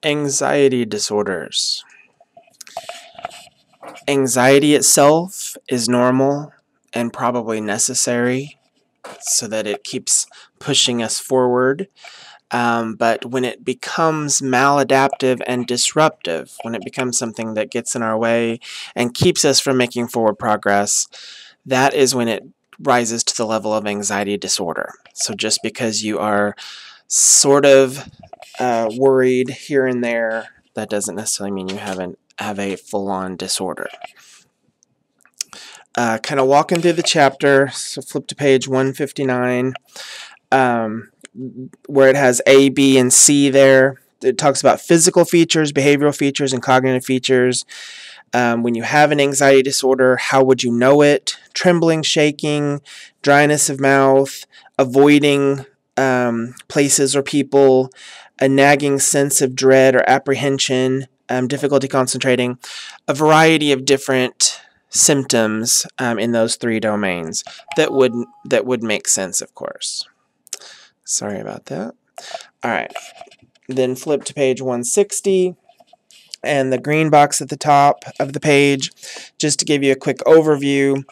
Anxiety disorders. Anxiety itself is normal and probably necessary so that it keeps pushing us forward. But when it becomes maladaptive and disruptive, when it becomes something that gets in our way and keeps us from making forward progress, that is when it rises to the level of anxiety disorder. So just because you are sort of worried here and there, that doesn't necessarily mean you have a full-on disorder. Kind of walking through the chapter, so flip to page 159, where it has A, B, and C there. It talks about physical features, behavioral features, and cognitive features. When you have an anxiety disorder, how would you know it? Trembling, shaking, dryness of mouth, avoiding places or people, a nagging sense of dread or apprehension, difficulty concentrating, a variety of different symptoms in those three domains that would make sense, of course. Sorry about that. All right. Then flip to page 160. And the green box at the top of the page, just to give you a quick overview.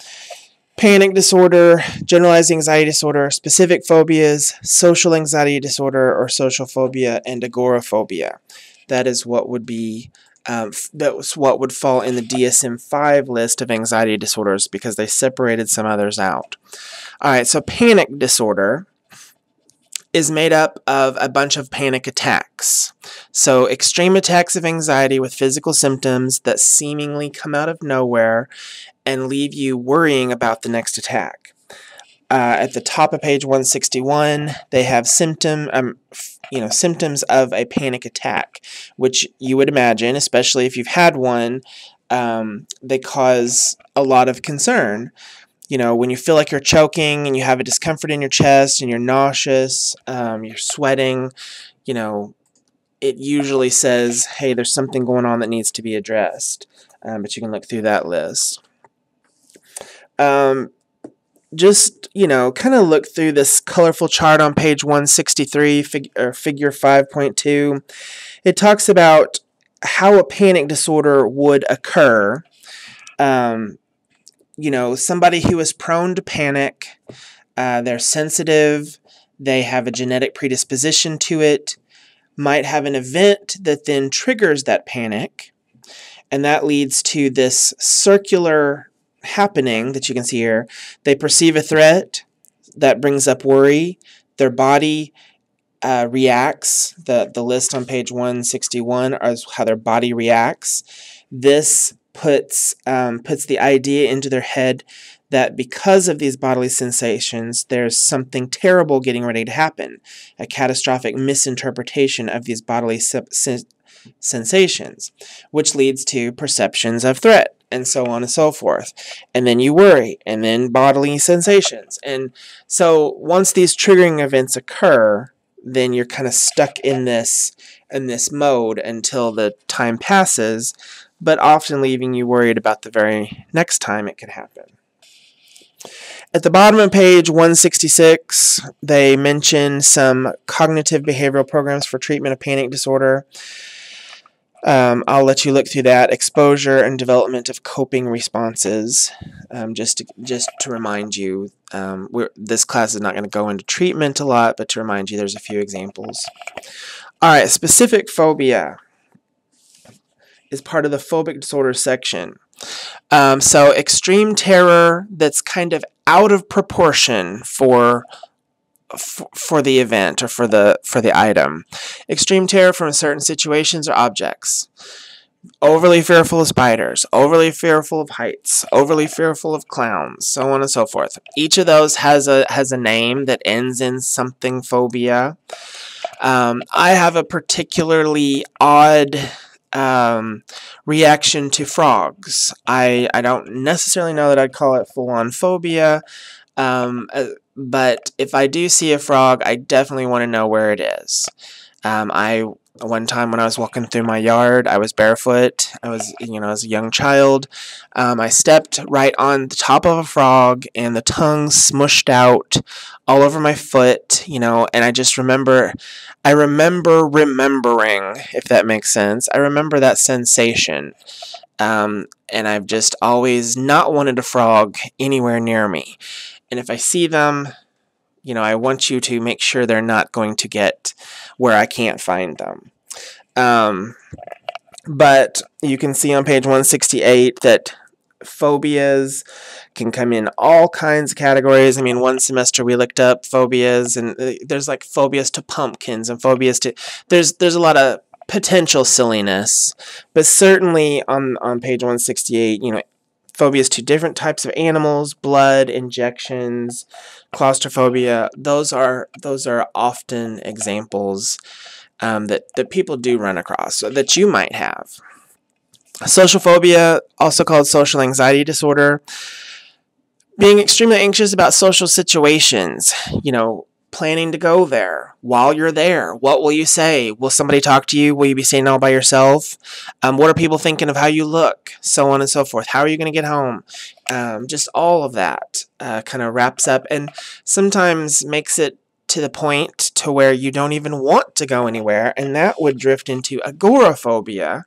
Panic disorder, generalized anxiety disorder, specific phobias, social anxiety disorder or social phobia, and agoraphobia. That is what would be that's what would fall in the DSM-5 list of anxiety disorders because they separated some others out. All right, so panic disorder is made up of a bunch of panic attacks. So extreme attacks of anxiety with physical symptoms that seemingly come out of nowhere and leave you worrying about the next attack. At the top of page 161, they have symptoms of a panic attack, which you would imagine, especially if you've had one, they cause a lot of concern. You know, when you feel like you're choking and you have a discomfort in your chest and you're nauseous, you're sweating, you know, it usually says, hey, there's something going on that needs to be addressed. But you can look through that list. Just, you know, kind of look through this colorful chart on page 163, figure 5.2. It talks about how a panic disorder would occur. You know, somebody who is prone to panic, they're sensitive, they have a genetic predisposition to it, might have an event that then triggers that panic, and that leads to this circular happening that you can see here. They perceive a threat, that brings up worry, their body reacts. The list on page 161 is how their body reacts. This puts the idea into their head that because of these bodily sensations, there's something terrible getting ready to happen, a catastrophic misinterpretation of these bodily sensations, which leads to perceptions of threat, and so on and so forth. And then you worry, and then bodily sensations. And so once these triggering events occur, then you're kind of stuck in this mode until the time passes, but often leaving you worried about the very next time it could happen. At the bottom of page 166, they mention some cognitive behavioral programs for treatment of panic disorder. I'll let you look through that. Exposure and development of coping responses. Just to remind you, this class is not going to go into treatment a lot, but to remind you there's a few examples. All right, specific phobia is part of the phobic disorder section. So extreme terror that's kind of out of proportion for the event or for the item. Extreme terror from certain situations or objects. Overly fearful of spiders, overly fearful of heights, overly fearful of clowns, so on and so forth. Each of those has a name that ends in something phobia. I have a particularly odd reaction to frogs. I don't necessarily know that I'd call it full-on phobia, but if I do see a frog, I definitely want to know where it is. I One time when I was walking through my yard, I was barefoot. I was, as a young child. I stepped right on the top of a frog, and the tongue smushed out all over my foot, and I just remember, remembering, if that makes sense. I remember that sensation. And I've just always not wanted a frog anywhere near me. And if I see them, I want you to make sure they're not going to get where I can't find them. But you can see on page 168 that phobias can come in all kinds of categories. I mean, one semester we looked up phobias, and there's like phobias to pumpkins and phobias to... There's a lot of potential silliness, but certainly on page 168, phobias to different types of animals, blood, injections, claustrophobia. Those are often examples that people do run across, that you might have. Social phobia, also called social anxiety disorder, being extremely anxious about social situations, planning to go there. While you're there, what will you say? Will somebody talk to you? Will you be staying all by yourself? What are people thinking of how you look? So on and so forth. How are you going to get home? Just all of that kind of wraps up and sometimes makes it to the point to where you don't even want to go anywhere, and that would drift into agoraphobia,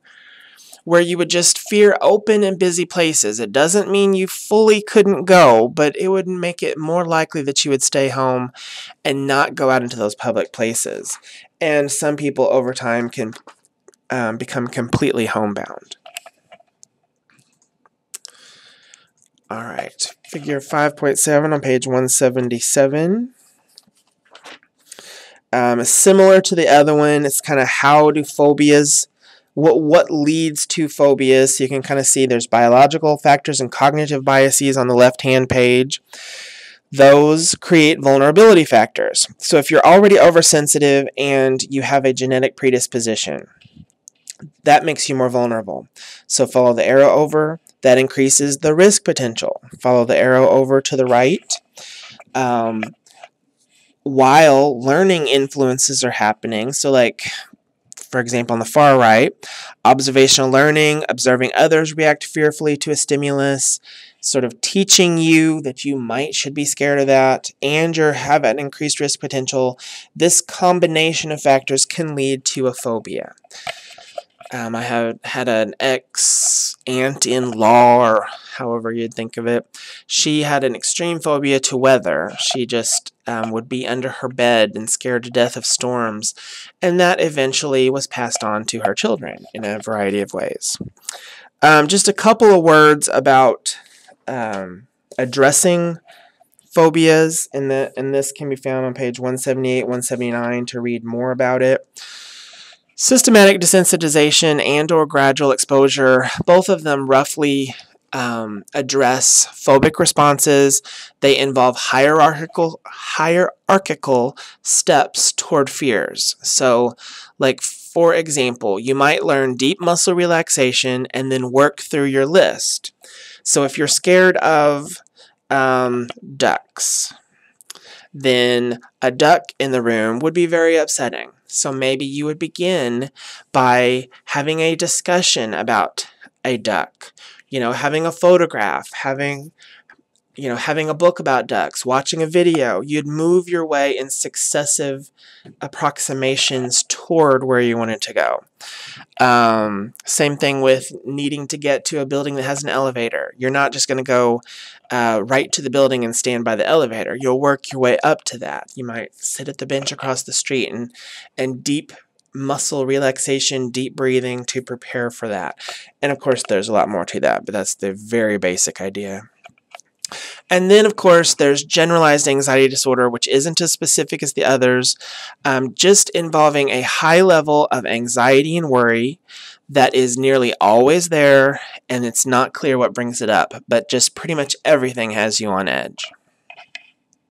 where you would just fear open and busy places. It doesn't mean you fully couldn't go, but it would make it more likely that you would stay home and not go out into those public places. And some people over time can become completely homebound. All right, figure 5.7 on page 177. Similar to the other one, it's kind of how do phobias... What leads to phobias? So you can kind of see there's biological factors and cognitive biases on the left-hand page. Those create vulnerability factors. So if you're already oversensitive and you have a genetic predisposition, that makes you more vulnerable. So follow the arrow over. That increases the risk potential. Follow the arrow over to the right. While learning influences are happening, so like... For example, on the far right, observational learning, observing others react fearfully to a stimulus, sort of teaching you that you should be scared of that, and you have an increased risk potential. This combination of factors can lead to a phobia. I have had an ex-aunt-in-law, or however you'd think of it. She had an extreme phobia to weather. She just would be under her bed and scared to death of storms, and that eventually was passed on to her children in a variety of ways. Just a couple of words about addressing phobias, and this can be found on page 178, 179 to read more about it. Systematic desensitization and or gradual exposure, both of them roughly address phobic responses. They involve hierarchical steps toward fears. So, like, for example, you might learn deep muscle relaxation and then work through your list. So if you're scared of ducks, then a duck in the room would be very upsetting. So maybe you would begin by having a discussion about a duck, having a photograph, having a book about ducks, watching a video. You'd move your way in successive approximations toward where you wanted to go. Same thing with needing to get to a building that has an elevator. You're not just going to go right to the building and stand by the elevator. You'll work your way up to that. You might sit at the bench across the street and deep muscle relaxation, deep breathing to prepare for that. And of course, there's a lot more to that, but that's the very basic idea. And then, of course, there's generalized anxiety disorder, which isn't as specific as the others, just involving a high level of anxiety and worry that is nearly always there, and it's not clear what brings it up, but just pretty much everything has you on edge.